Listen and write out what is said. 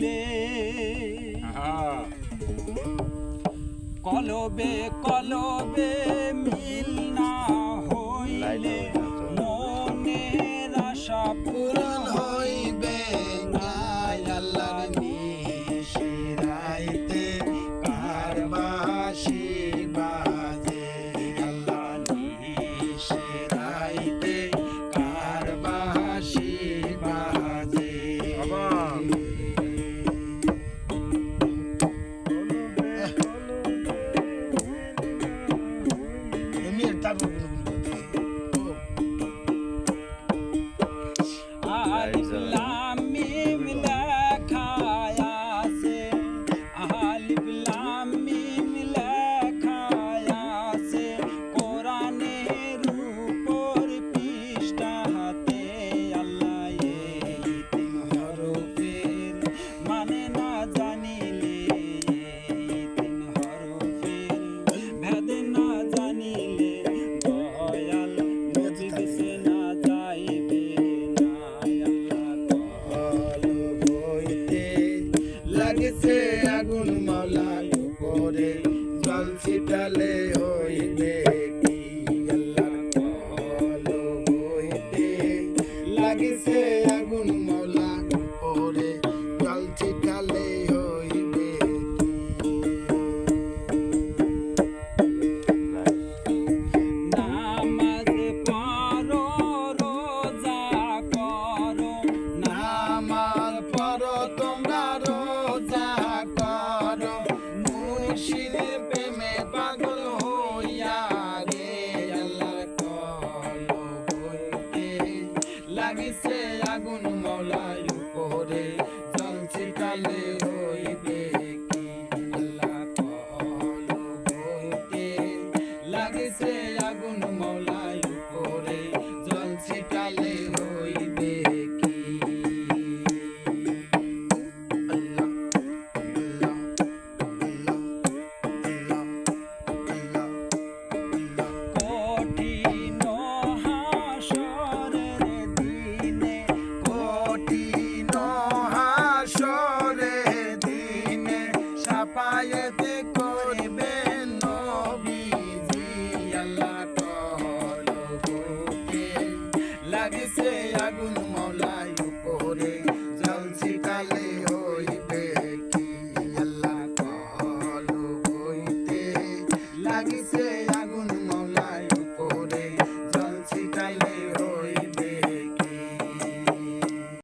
হইলে কলবে কলবে মিল না হইলে মনের আশা পূরণ হইবে না। আল্লাহর নিশিরাইতে কার বাঁশি বাজে, আল্লাহর নিশিরাইতে কার বাঁশি বাজে। আলিফ লাম মিম লেখা আছে, আলিফ লাম মিম লেখা আছে কোরআনের উপর পৃষ্ঠাতে। আল্লাহ এই তিন হরফের মানে না জানিলে, এই তিন হরফের ভেদ না জানিলে দয়াল নবী বেঁচে না যাইবে না। লাগছে আগুন মাওলার উপরে, জল ছিটালে হইবে কি। আল্লাহর কলব হইতে লাগছে আগুন মাওলার উপরে,